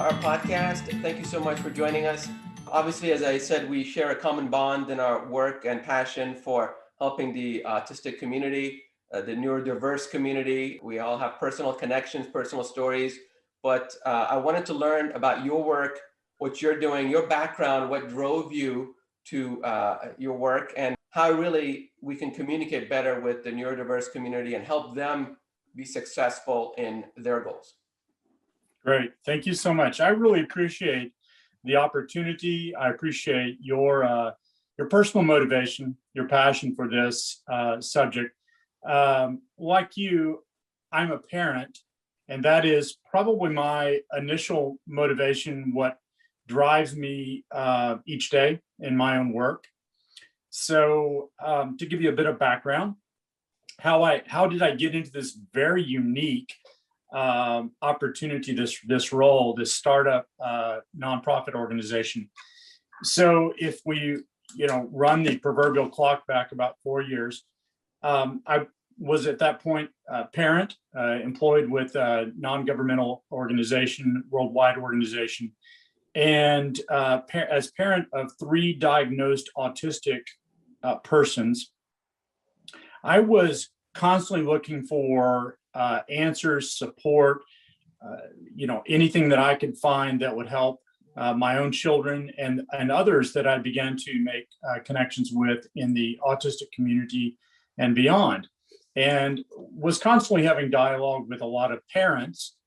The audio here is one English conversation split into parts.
our podcast. Thank you so much for joining us. Obviously, as I said, we share a common bond in our work and passion for helping the autistic community, the neurodiverse community. We all have personal connections, personal stories, but I wanted to learn about your work, what you're doing, your background, what drove you to your work, and how really we can communicate better with the neurodiverse community and help them be successful in their goals. Great. Thank you so much. I really appreciate the opportunity. I appreciate your personal motivation, your passion for this subject. Like you, I'm a parent, and that is probably my initial motivation, what drives me each day in my own work. So to give you a bit of background, how did I get into this very unique opportunity, this role, this startup nonprofit organization? So if we run the proverbial clock back about 4 years, I was at that point a parent, employed with a non-governmental organization, worldwide organization, and as parent of 3 diagnosed autistic persons, I was constantly looking for answers, support, anything that I could find that would help my own children and others that I began to make connections with in the autistic community and beyond, and was constantly having dialogue with a lot of parents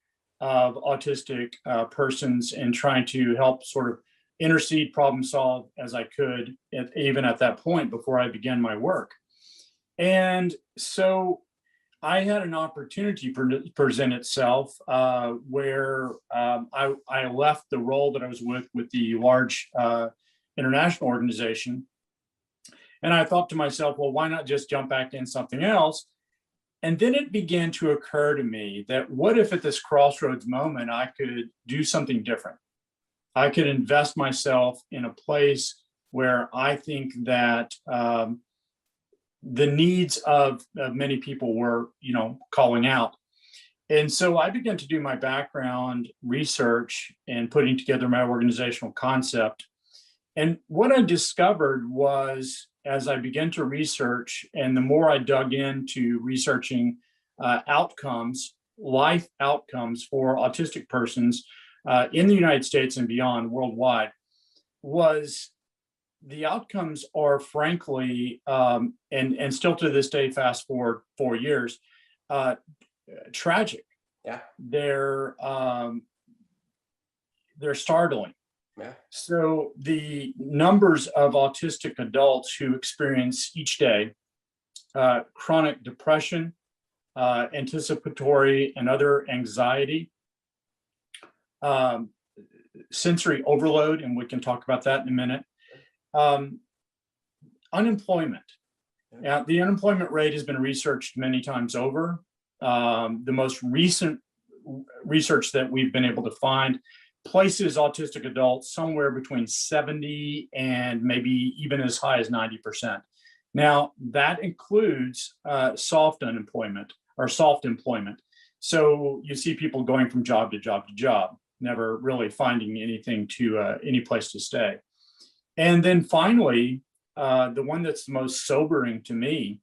of autistic persons and trying to help sort of intercede, problem solve as I could, even at that point before I began my work. And so I had an opportunity present itself where I left the role that I was with the large international organization. And I thought to myself, well, why not just jump back in something else? And then it began to occur to me that what if at this crossroads moment, I could do something different? I could invest myself in a place where I think that the needs of many people were, calling out. And so I began to do my background research and putting together my organizational concept. And what I discovered was, as I began to research, and the more I dug into researching outcomes, life outcomes for autistic persons in the United States and beyond, worldwide, was the outcomes are frankly, and still to this day, fast forward 4 years, tragic. Yeah. They're startling. Yeah. So the numbers of autistic adults who experience each day chronic depression, anticipatory and other anxiety, sensory overload, and we can talk about that in a minute. Unemployment. Now, the unemployment rate has been researched many times over. The most recent research that we've been able to find places autistic adults somewhere between 70 and maybe even as high as 90%. Now, that includes soft unemployment or soft employment. So you see people going from job to job to job, never really finding anything to any place to stay. And then finally, the one that's the most sobering to me,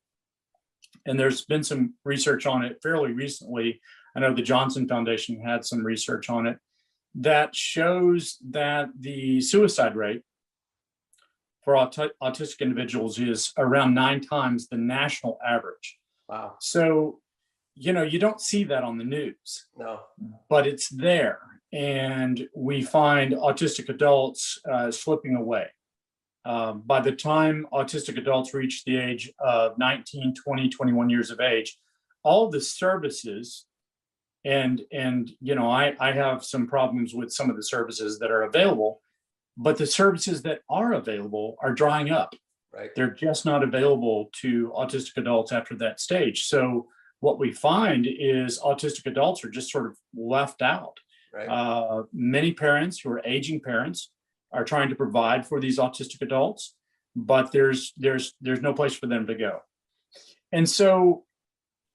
and there's been some research on it fairly recently. I know the Johnson Foundation had some research on it that shows that the suicide rate for autistic individuals is around 9 times the national average. Wow. So, you don't see that on the news. No. But it's there. And we find autistic adults slipping away. By the time autistic adults reach the age of 19, 20, 21 years of age, all the services, and I have some problems with some of the services that are available, but the services that are available are drying up. Right. They're just not available to autistic adults after that stage. So what we find is autistic adults are just sort of left out. Right. Many parents who are aging parents are trying to provide for these autistic adults, but there's no place for them to go. And so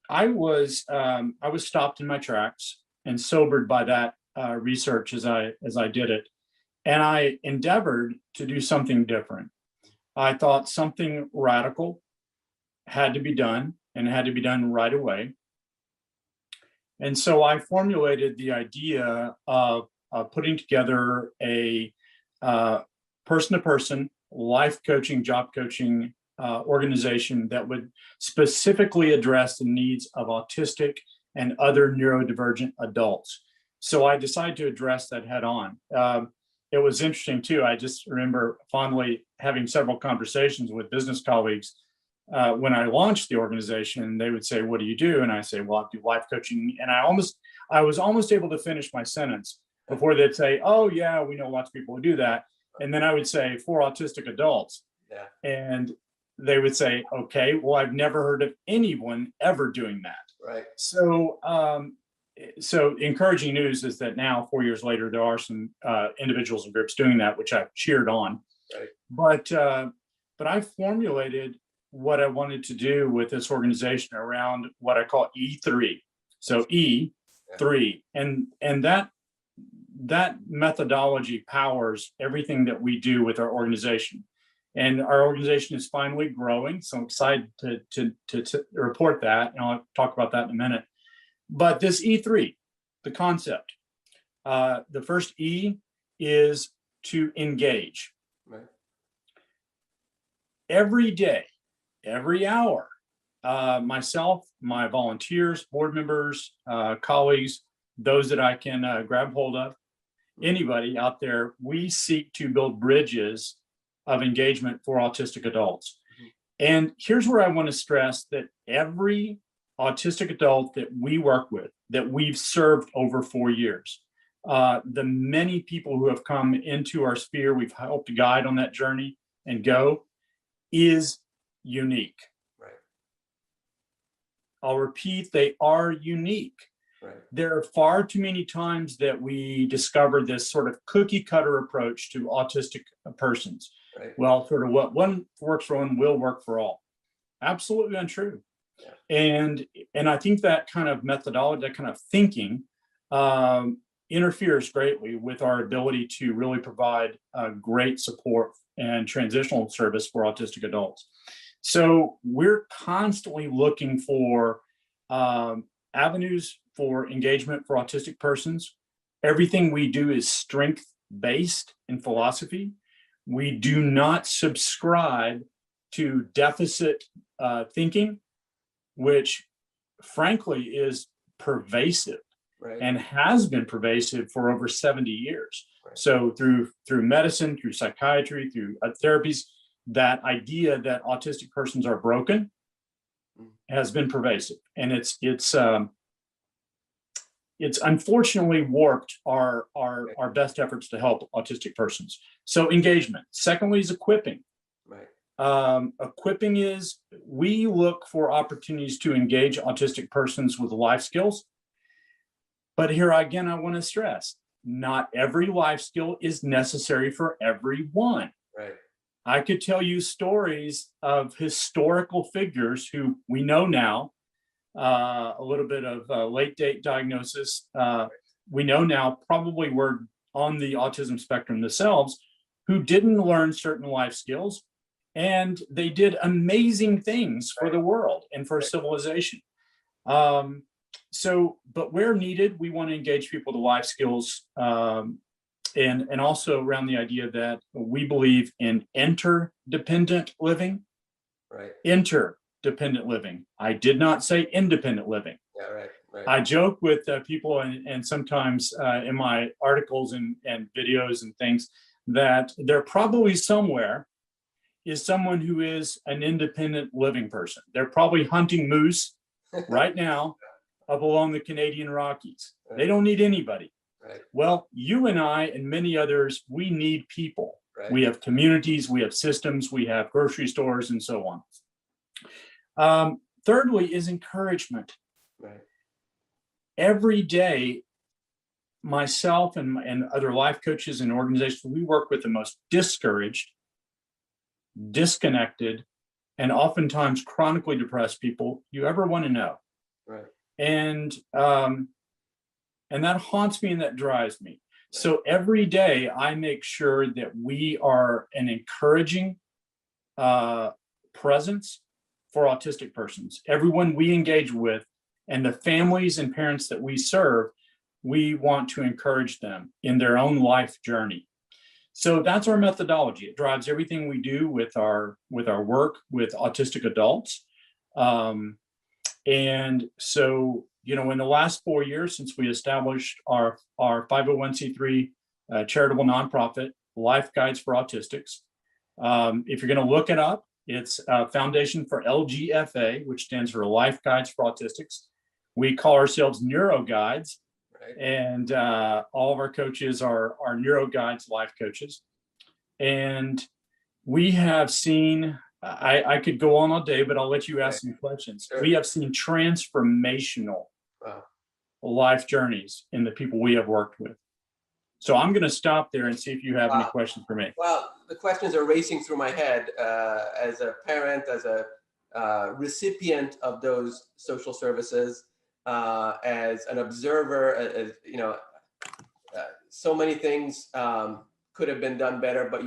I was stopped in my tracks and sobered by that research as I did it, and I endeavored to do something different. I thought something radical had to be done, and it had to be done right away. And so I formulated the idea of putting together a person-to-person life coaching, job coaching organization that would specifically address the needs of autistic and other neurodivergent adults. So I decided to address that head on. It was interesting too. I just remember fondly having several conversations with business colleagues when I launched the organization. They would say, "What do you do?" And I say, "Well, I do life coaching." And I was almost able to finish my sentence before they'd say, "Oh yeah, we know lots of people who do that." And then I would say, "For autistic adults." Yeah. And they would say, "Okay, well, I've never heard of anyone ever doing that." Right. So encouraging news is that now, 4 years later, there are some individuals and groups doing that, which I've cheered on. Right. But I formulated what I wanted to do with this organization around what I call E3. So E3, and that methodology powers everything that we do with our organization. And our organization is finally growing, so I'm excited to report that, and I'll talk about that in a minute. But this E3, the concept, the first E is to engage. Right. Every day, every hour, myself, my volunteers, board members, colleagues, those that I can grab hold of, anybody out there, we seek to build bridges of engagement for autistic adults. Mm-hmm. And here's where I want to stress that every autistic adult that we work with, that we've served over 4 years, the many people who have come into our sphere, we've helped to guide on that journey and go, is unique. Right. I'll repeat, they are unique. Right. There are far too many times that we discover this sort of cookie cutter approach to autistic persons. Right. Well, sort of what one works for one will work for all. Absolutely untrue. Yeah. And I think that kind of methodology, that kind of thinking interferes greatly with our ability to really provide great support and transitional service for autistic adults. So we're constantly looking for avenues for engagement for autistic persons. Everything we do is strength-based in philosophy. We do not subscribe to deficit thinking, which frankly is pervasive. Right. And has been pervasive for over 70 years. Right. So through medicine, through psychiatry, through therapies, that idea that autistic persons are broken has been pervasive, and it's unfortunately warped our best efforts to help autistic persons. So engagement. Secondly is equipping. Right. Equipping is we look for opportunities to engage autistic persons with life skills. But here again, I want to stress, not every life skill is necessary for everyone. Right. I could tell you stories of historical figures who we know now, a little bit of late date diagnosis. We know now probably were on the autism spectrum themselves, who didn't learn certain life skills, and they did amazing things for the world and for civilization. But where needed, we want to engage people with life skills, and also around the idea that we believe in interdependent living. Right. Interdependent living. I did not say independent living. Yeah, right. Right. I joke with people and sometimes in my articles and videos and things that there probably somewhere is someone who is an independent living person. They're probably hunting moose right now up along the Canadian Rockies. Right. They don't need anybody. Right. Well, you and I and many others, we need people. Right. We have communities, we have systems, we have grocery stores, and so on. Thirdly is encouragement. Right. Every day, myself and other life coaches and organizations, we work with the most discouraged, disconnected, and oftentimes chronically depressed people you ever want to know. Right. And And that haunts me and that drives me. So every day I make sure that we are an encouraging presence for autistic persons. Everyone we engage with and the families and parents that we serve, we want to encourage them in their own life journey. So that's our methodology. It drives everything we do with our work with autistic adults. And so, in the last 4 years since we established our 501c3 charitable nonprofit, Life Guides for Autistics, if you're going to look it up, it's a foundation for LGFA, which stands for Life Guides for Autistics. We call ourselves NeuroGuides, right. And all of our coaches are NeuroGuides life coaches. And we have seen, I could go on all day, but I'll let you ask some questions. Sure. We have seen transformational life journeys in the people we have worked with. So I'm going to stop there and see if you have any questions for me. Well, the questions are racing through my head as a parent, as a recipient of those social services, as an observer, as so many things could have been done better, but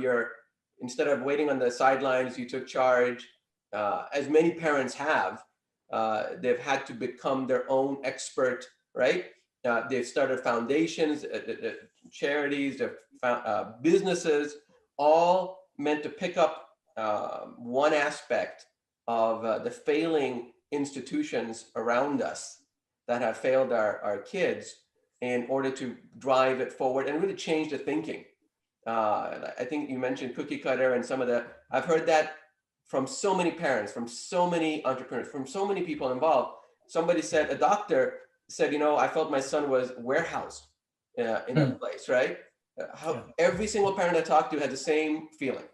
instead of waiting on the sidelines, you took charge. As many parents have, they've had to become their own expert, right? They've started foundations, charities, businesses, all meant to pick up one aspect of the failing institutions around us that have failed our kids in order to drive it forward and really change the thinking. I think you mentioned cookie cutter and I've heard that from so many parents, from so many entrepreneurs, from so many people involved. A doctor said, I felt my son was warehoused in a place, right? Every single parent I talked to had the same feeling,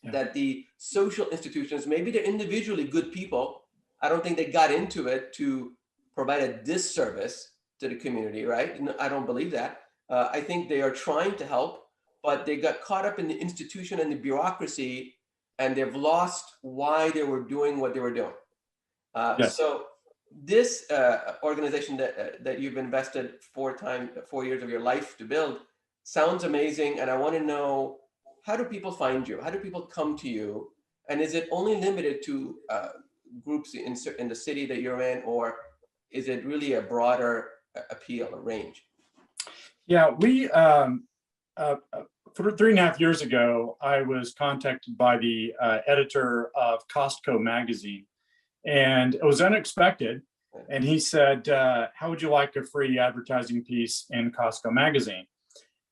that the social institutions, maybe they're individually good people. I don't think they got into it to provide a disservice to the community, right? I don't believe that. I think they are trying to help, but they got caught up in the institution and the bureaucracy, and they've lost why they were doing what they were doing. So this organization that you've invested 4 years of your life to build sounds amazing. And I want to know, how do people find you? How do people come to you? And is it only limited to groups in the city that you're in, or is it really a broader appeal, a range? Yeah, we 3.5 years ago, I was contacted by the editor of Costco magazine, and it was unexpected. And he said, how would you like a free advertising piece in Costco magazine?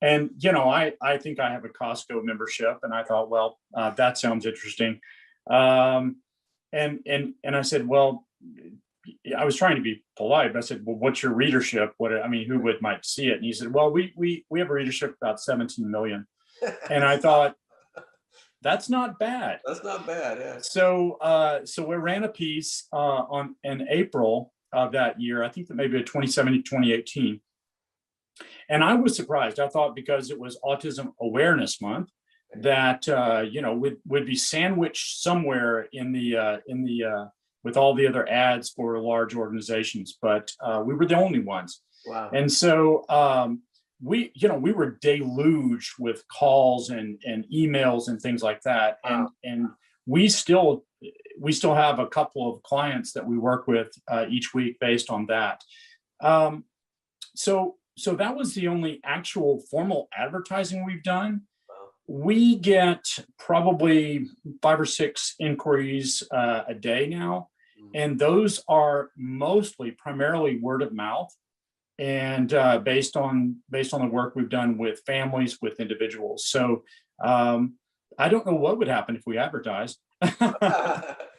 And, I think I have a Costco membership, and I thought, well, that sounds interesting. And I said, well, I was trying to be polite, but I said, well, what's your readership? Who might see it? And he said, well, we have a readership of about 17 million. And I thought, that's not bad. That's not bad, yeah. So we ran a piece in April of that year. I think that maybe 2017, 2018. And I was surprised. I thought because it was Autism Awareness Month that would be sandwiched somewhere in the with all the other ads for large organizations, but we were the only ones. Wow. And so we were deluged with calls and emails and things like that. Wow. And we still have a couple of clients that we work with each week based on that. So that was the only actual formal advertising we've done. Wow. We get probably 5 or 6 inquiries a day now. And those are primarily word of mouth, and based on the work we've done with families, with individuals. So I don't know what would happen if we advertised.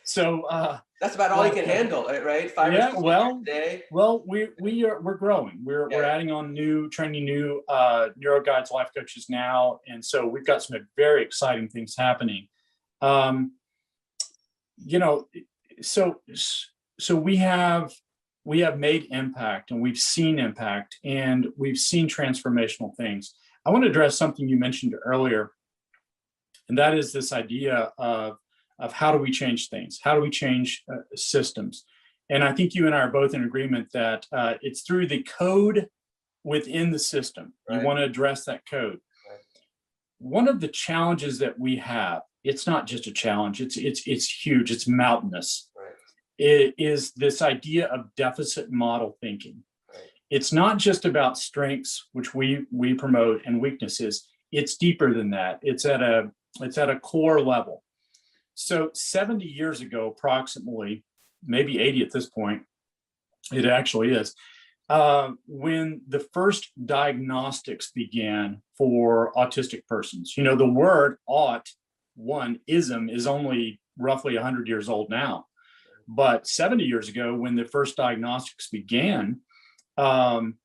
So that's about all you can handle, right? 5 or 6 a day. Well, we're growing. We're adding on training new NeuroGuides life coaches now, and so we've got some very exciting things happening. So we have made impact, and we've seen impact, and we've seen transformational things. I want to address something you mentioned earlier, and that is this idea of how do we change things? How do we change systems? And I think you and I are both in agreement that it's through the code within the system. You Right. want to address that code. Right. One of the challenges that we have, it's not just a challenge, it's huge, it's mountainous. Right. It is this idea of deficit model thinking. Right. It's not just about strengths, which we promote, and weaknesses. It's deeper than that. It's at a core level. So 70 years ago, approximately, maybe 80 at this point, it actually is, when the first diagnostics began for autistic persons. You know, the word ism is only roughly 100 years old now. But 70 years ago, when the first diagnostics began, and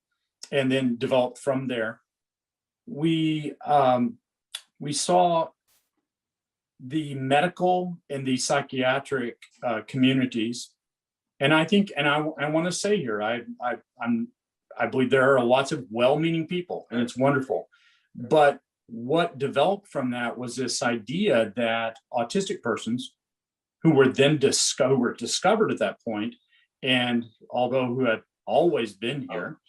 then developed from there, we saw the medical and the psychiatric communities. And I think, and I want to say here, I believe there are lots of well-meaning people, and it's wonderful. But what developed from that was this idea that autistic persons, who were then discovered at that point, and although who had always been here,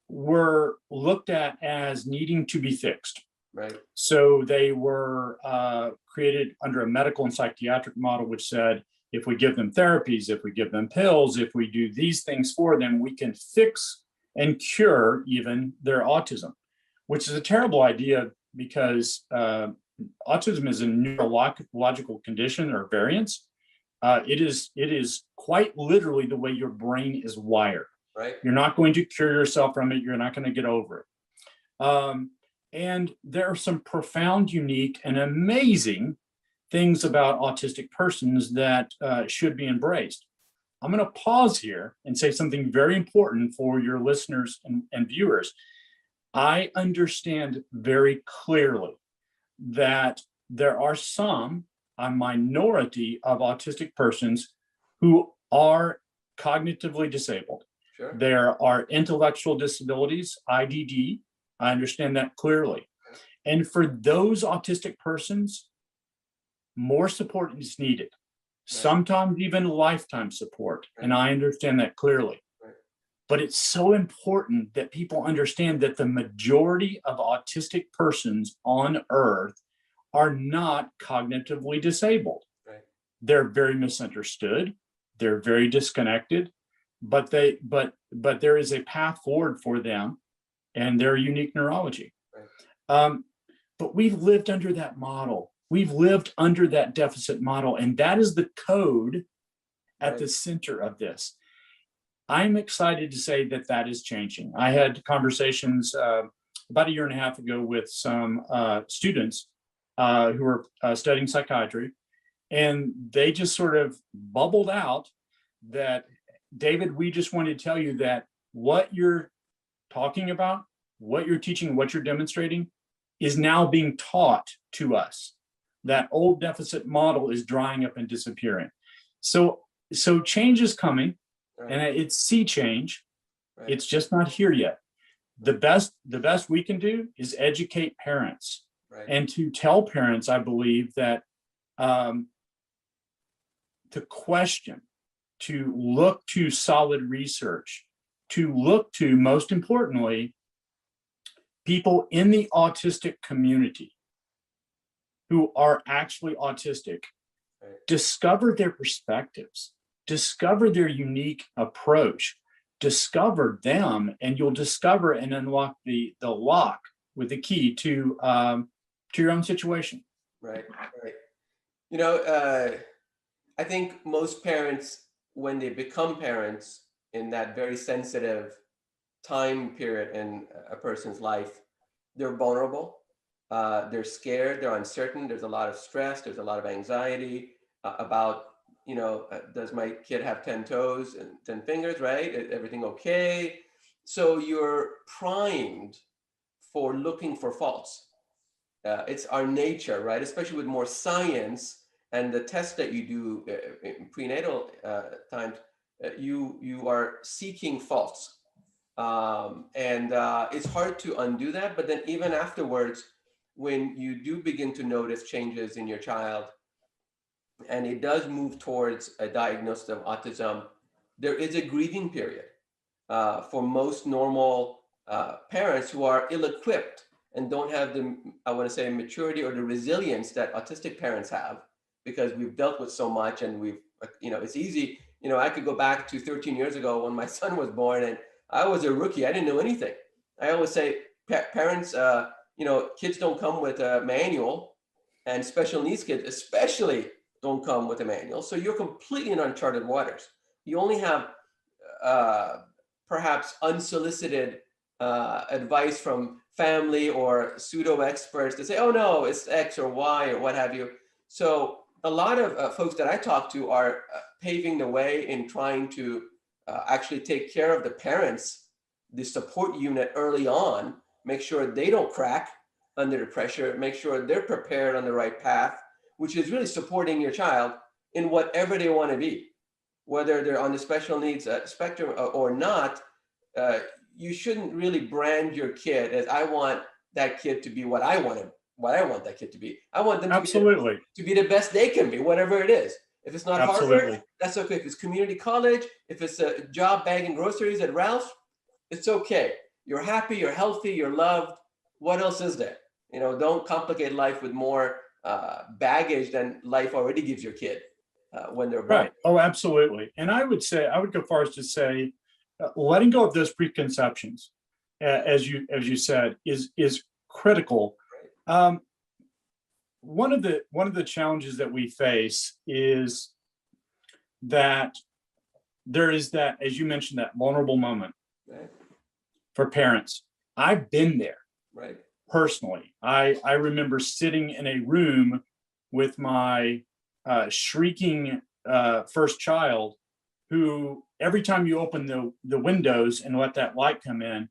were looked at as needing to be fixed. Right. So they were created under a medical and psychiatric model, which said, if we give them therapies, if we give them pills, if we do these things for them, we can fix and cure even their autism, which is a terrible idea because autism is a neurological condition or variance. It is quite literally the way your brain is wired. Right. You're not going to cure yourself from it. You're not going to get over it. And there are some profound, unique, and amazing things about autistic persons that should be embraced. I'm going to pause here and say something very important for your listeners and viewers. I understand very clearly that there are a minority of autistic persons who are cognitively disabled. Sure. There are intellectual disabilities, IDD. I understand that clearly. And for those autistic persons, more support is needed, sometimes even lifetime support. And I understand that clearly. But it's so important that people understand that the majority of autistic persons on Earth are not cognitively disabled. Right. They're very misunderstood. They're very disconnected, but there is a path forward for them and their unique neurology. Right. But we've lived under that model. We've lived under that deficit model, and that is the code at the center of this. I'm excited to say that that is changing. I had conversations about a year and a half ago with some students who were studying psychiatry, and they just sort of bubbled out that, David, we just wanted to tell you that what you're talking about, what you're teaching, what you're demonstrating is now being taught to us. That old deficit model is drying up and disappearing. So change is coming, and it's sea change. Right. It's just not here yet. The best we can do is educate parents, and to tell parents, I believe, that to question, to look to solid research, to look to, most importantly, people in the autistic community who are actually autistic, discover their perspectives, discover their unique approach, discover them, and you'll discover and unlock the lock with the key to your own situation. Right. You know, I think most parents, when they become parents in that very sensitive time period in a person's life, they're vulnerable. They're scared, they're uncertain, there's a lot of stress, there's a lot of anxiety about, does my kid have 10 toes and 10 fingers, right? Is everything okay? So you're primed for looking for faults. It's our nature, right? Especially with more science and the tests that you do in prenatal times, you are seeking faults. And it's hard to undo that, but then even afterwards, when you do begin to notice changes in your child and it does move towards a diagnosis of autism, there is a grieving period. for most normal parents who are ill-equipped and don't have the, I want to say, maturity or the resilience that autistic parents have, because we've dealt with so much and we've, it's easy. I could go back to 13 years ago when my son was born and I was a rookie. I didn't know anything. I always say parents, kids don't come with a manual, and special needs kids especially don't come with a manual. So you're completely in uncharted waters. You only have perhaps unsolicited advice from family or pseudo experts to say, oh no, it's X or Y or what have you. So a lot of folks that I talk to are paving the way in trying to actually take care of the parents, the support unit early on, make sure they don't crack under the pressure, make sure they're prepared on the right path, which is really supporting your child in whatever they want to be, whether they're on the special needs spectrum or not. You shouldn't really brand your kid as, I want that kid to be what I want that kid to be. I want them to be the best they can be, whatever it is. If it's not Harvard, that's okay. If it's community college, if it's a job bagging groceries at Ralph's, it's okay. You're happy, you're healthy, you're loved. What else is there? Don't complicate life with more baggage than life already gives your kid when they're born. Right. Oh, absolutely. And I would go far as to say, letting go of those preconceptions, as you said, is critical. One of the challenges that we face is that there is that, as you mentioned, that vulnerable moment for parents. I've been there. Right. Personally, I remember sitting in a room with my shrieking first child, who every time you open the windows and let that light come in,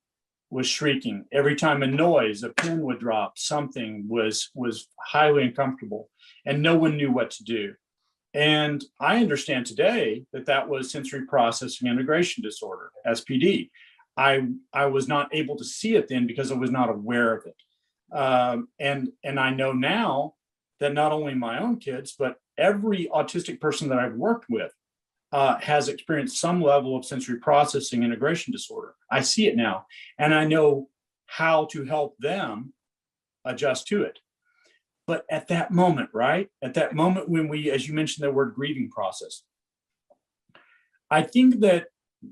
was shrieking. Every time a noise, a pin would drop, something was highly uncomfortable, and no one knew what to do. And I understand today that was sensory processing integration disorder, SPD. I was not able to see it then because I was not aware of it. And I know now that not only my own kids, but every autistic person that I've worked with has experienced some level of sensory processing integration disorder. I see it now, and I know how to help them adjust to it. But at that moment, right? At that moment when we, as you mentioned, the word grieving process, I think that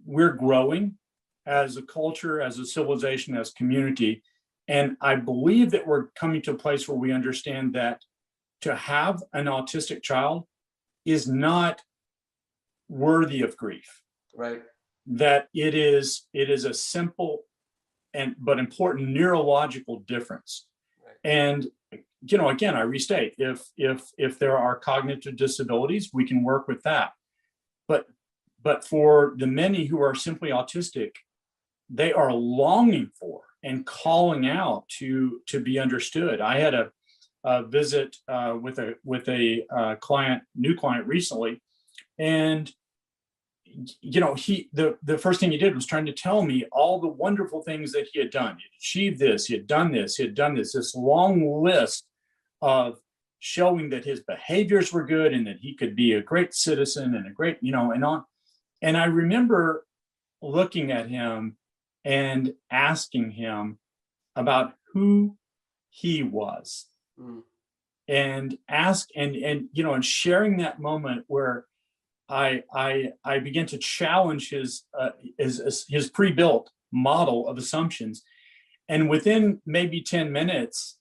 we're growing as a culture, as a civilization, as community. And I believe that we're coming to a place where we understand that to have an autistic child is not worthy of grief. Right. That it is a simple but important neurological difference. Right. And again, I restate, if there are cognitive disabilities, we can work with that. But for the many who are simply autistic, they are longing for and calling out to be understood. I had a visit with a new client recently, and the first thing he did was trying to tell me all the wonderful things that he had done. He had achieved this, he had done this, this long list of showing that his behaviors were good and that he could be a great citizen and a great, and on. And I remember looking at him and asking him about who he was, and sharing that moment where I began to challenge his pre-built model of assumptions, and within maybe 10 minutes,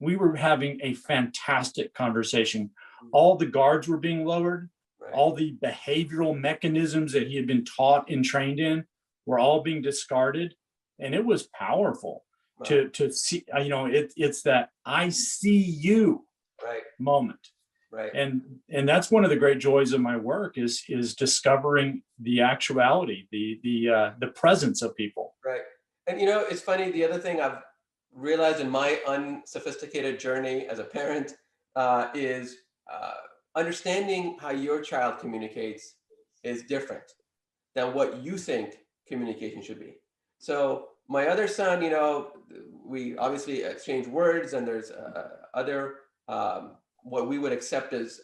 we were having a fantastic conversation. All the guards were being lowered. Right. All the behavioral mechanisms that he had been taught and trained in were all being discarded, and it was powerful. Right. to see. It's that I see you moment. Right. And that's one of the great joys of my work is discovering the actuality, the presence of people. Right. And it's funny, the other thing I've realized in my unsophisticated journey as a parent is understanding how your child communicates is different than what you think communication should be. So my other son, we obviously exchange words, and there's other what we would accept as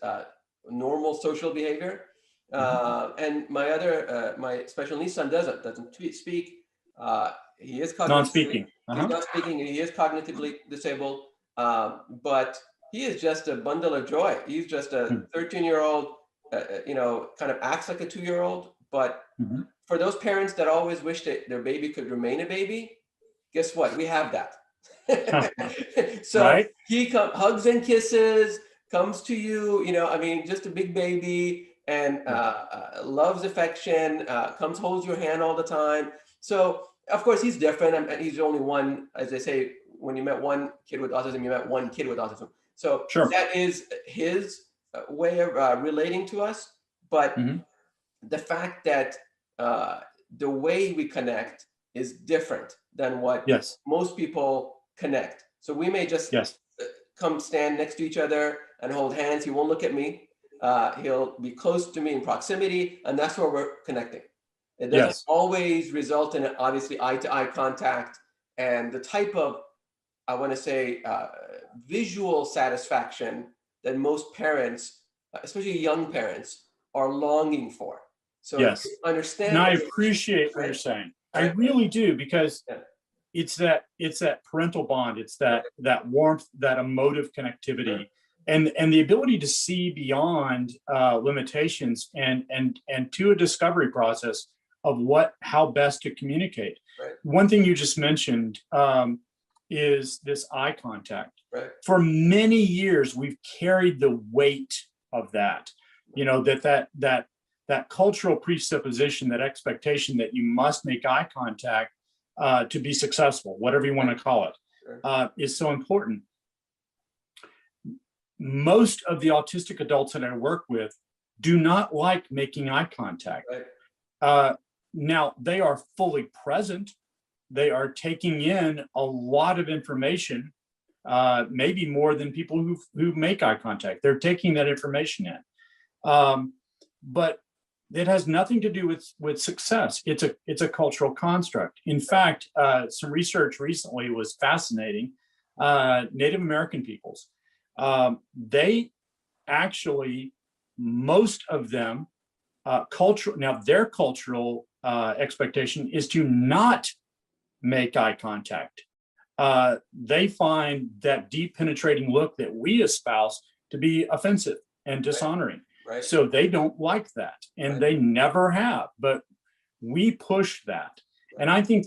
normal social behavior. And my special needs son doesn't speak. He is cognitively, Non-speaking. he's Uh-huh. not speaking, he is cognitively disabled, but he is just a bundle of joy. He's just a Mhm. 13-year-old, kind of acts like a 2-year-old. But Mhm. for those parents that always wish that their baby could remain a baby, guess what? We have that. So Right? he hugs and kisses, comes to you, I mean, just a big baby, and Yeah. loves affection, comes, holds your hand all the time. So, of course, he's different, and he's only one, as they say, when you met one kid with autism, you met one kid with autism. So Sure. that is his way of relating to us. But Mhm. the fact that the way we connect is different than what Yes. most people connect. So we may just Yes. come stand next to each other and hold hands. He won't look at me. He'll be close to me in proximity, and that's where we're connecting. It doesn't Yes. always result in obviously eye-to-eye contact and the type of, I want to say, visual satisfaction that most parents, especially young parents, are longing for. So if you Yes. And understand I what, appreciate what you're right, saying. I right, really do, because yeah, it's that parental bond, it's that right, warmth, that emotive sure, connectivity, and the ability to see beyond limitations, and to a discovery process of how best to communicate. right, One thing you just mentioned is this eye contact. right, For many years, we've carried the weight of that. That cultural presupposition, that expectation that you must make eye contact to be successful, whatever you want right, to call it, sure, is so important. Most of the autistic adults that I work with do not like making eye contact. right, Uh, Now, they are fully present. They are taking in a lot of information, maybe more than people who make eye contact. They're taking that information in. But it has nothing to do with success. It's a cultural construct. In fact, some research recently was fascinating. Native American peoples, they actually, most of them, cultural. Now their cultural expectation is to not make eye contact. They find that deep penetrating look that we espouse to be offensive and right, dishonoring. right, So they don't like that, and right, they never have. But we push that. And right, I think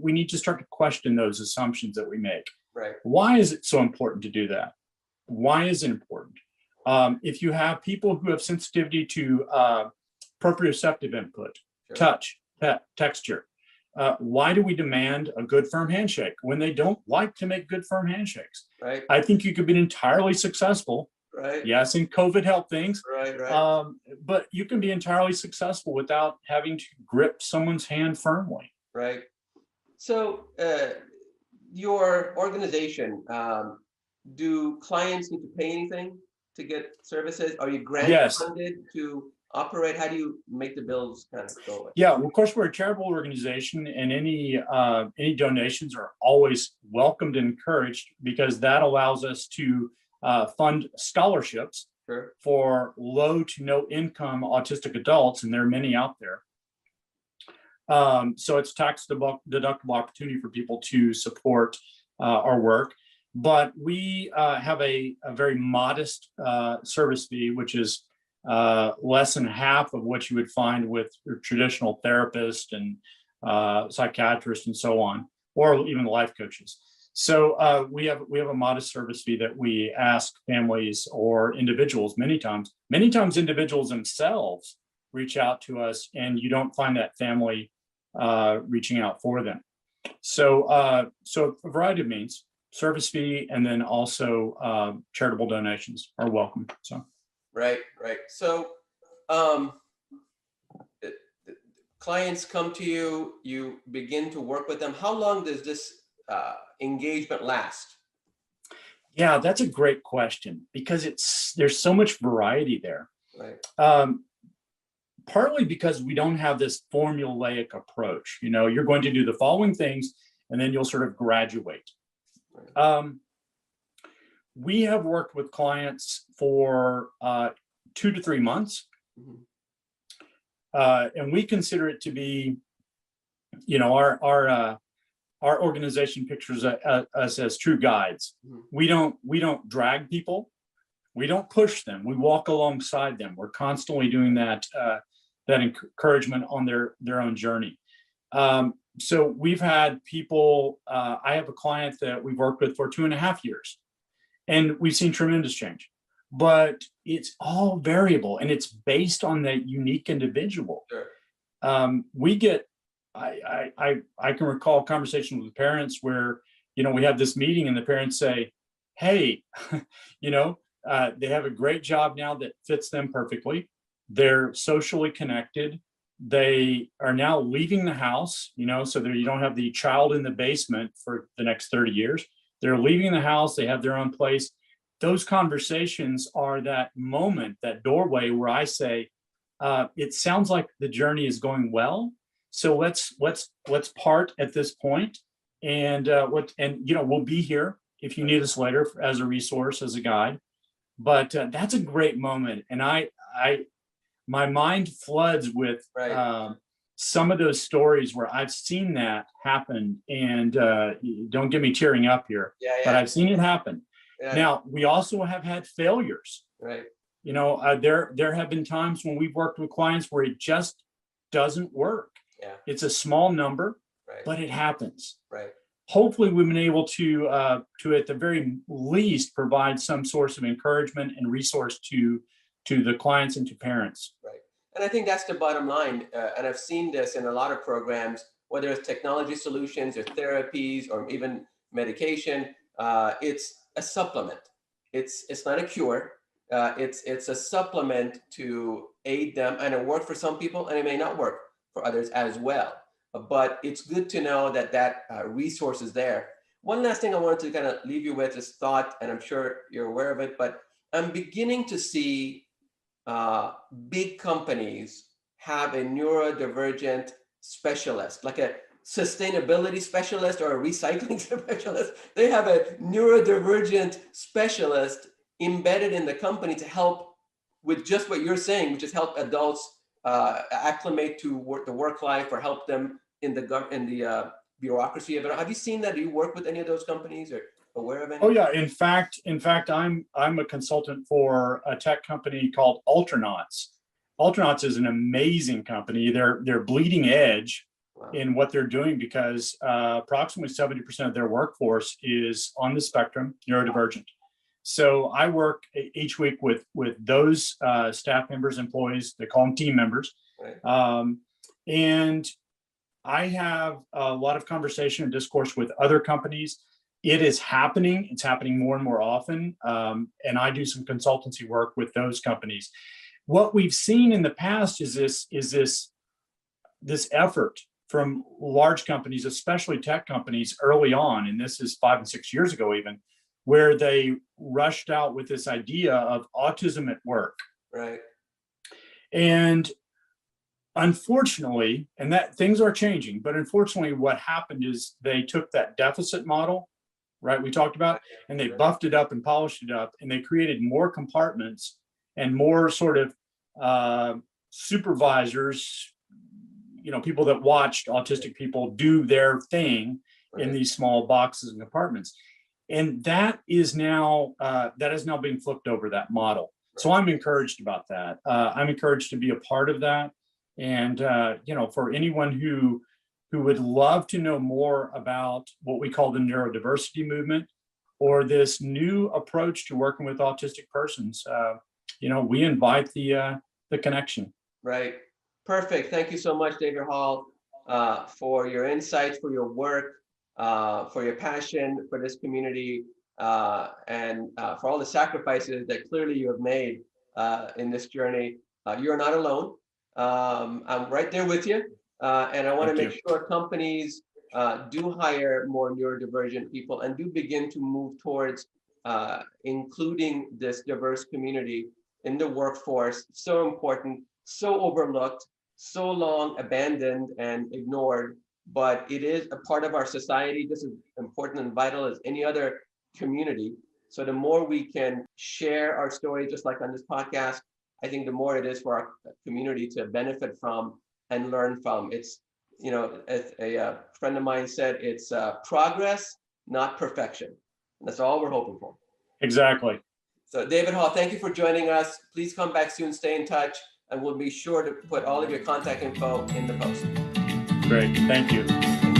we need to start to question those assumptions that we make. right, Why is it so important to do that? Why is it important? If you have people who have sensitivity to proprioceptive input, sure, touch, texture, why do we demand a good firm handshake when they don't like to make good firm handshakes? right, I think you could be entirely successful. right, Yes, and COVID helped things, right, right, but you can be entirely successful without having to grip someone's hand firmly. right. So your organization, do clients need to pay anything to get services? Are you grant Yes. funded to operate? How do you make the bills kind of go away? Yeah, well, of course, we're a charitable organization, and any donations are always welcomed and encouraged, because that allows us to fund scholarships Sure, for low to no income autistic adults, and there are many out there. So it's tax deductible opportunity for people to support our work. But we have a very modest service fee, which is less than half of what you would find with your traditional therapist and psychiatrist and so on, or even life coaches. So we have a modest service fee that we ask families or individuals. Many times individuals themselves reach out to us, and you don't find that family reaching out for them. So so a variety of means, service fee, and then also charitable donations are welcome. So right, right. So um, uh, clients come to you, you begin to work with them. How long does this engagement last? yeah, that's a great question, because there's so much variety there. Right, Um, Partly because we don't have this formulaic approach. You're going to do the following things, and then you'll sort of graduate. right, We have worked with clients for 2 to 3 months. Mhm. And we consider it to be, our organization pictures us as true guides. Mhm. We don't drag people. We don't push them. We walk alongside them. We're constantly doing that encouragement on their own journey. So we've had people. I have a client that we've worked with for 2.5 years, and we've seen tremendous change. But it's all variable, and it's based on that unique individual. Sure. We get. I can recall conversations with parents where we have this meeting, and the parents say, "Hey, they have a great job now that fits them perfectly. They're socially connected. They are now leaving the house, so that you don't have the child in the basement for the next 30 years. They're leaving the house. They have their own place." Those conversations are that moment, that doorway where I say, it sounds like the journey is going well. So let's part at this point, and we'll be here if you need us later as a resource, as a guide. But that's a great moment, and my mind floods with Right. some of those stories where I've seen that happen. And don't get me tearing up here, Yeah. but Yeah. I've seen it happen. Yeah. Now, we also have had failures. Right. There have been times when we've worked with clients where it just doesn't work. Yeah. It's a small number, Right. but it happens. Right. Hopefully, we've been able to at the very least, provide some source of encouragement and resource to the clients and to parents. Right. And I think that's the bottom line. And I've seen this in a lot of programs, whether it's technology solutions or therapies or even medication. It's a supplement. It's not a cure. It's a supplement to aid them, and it worked for some people, and it may not work for others as well. But it's good to know that resource is there. One last thing I wanted to kind of leave you with is thought, and I'm sure you're aware of it, but I'm beginning to see big companies have a neurodivergent specialist, like a sustainability specialist or a recycling specialist. They have a neurodivergent specialist embedded in the company to help with just what you're saying, which is help adults acclimate to the work life, or help them in the bureaucracy of it. Have you seen that? Do you work with any of those companies, or aware of any? Oh yeah, in fact, I'm a consultant for a tech company called Ultranauts. Ultranauts is an amazing company. They're bleeding edge. Wow. In what they're doing, because approximately 70% of their workforce is on the spectrum, neurodivergent. So I work each week with those staff members, employees. They call them team members. Right. And I have a lot of conversation and discourse with other companies. It is happening. It's happening more and more often. And I do some consultancy work with those companies. What we've seen in the past is this effort from large companies, especially tech companies early on, and this is 5 and 6 years ago even, where they rushed out with this idea of autism at work. Right. And unfortunately, and that things are changing, but unfortunately what happened is they took that deficit model, right, we talked about, and they buffed it up and polished it up, and they created more compartments and more sort of supervisors, people that watched autistic people do their thing in these small boxes and compartments. And that is now being flipped over, that model. So I'm encouraged about that. I'm encouraged to be a part of that. And, for anyone who would love to know more about what we call the neurodiversity movement, or this new approach to working with autistic persons, we invite the connection. Right. Perfect. Thank you so much, David Hall, for your insights, for your work, for your passion for this community, and for all the sacrifices that clearly you have made in this journey. You're not alone. I'm right there with you. And I want to make sure companies do hire more neurodivergent people and do begin to move towards including this diverse community in the workforce. So important, so overlooked, so long abandoned and ignored, but it is a part of our society. This is important and vital as any other community. So the more we can share our story, just like on this podcast, I think the more it is for our community to benefit from and learn from. It's, as a friend of mine said, it's progress, not perfection. And that's all we're hoping for. Exactly. So David Hall, thank you for joining us. Please come back soon, stay in touch, and we'll be sure to put all of your contact info in the post. Great. Thank you.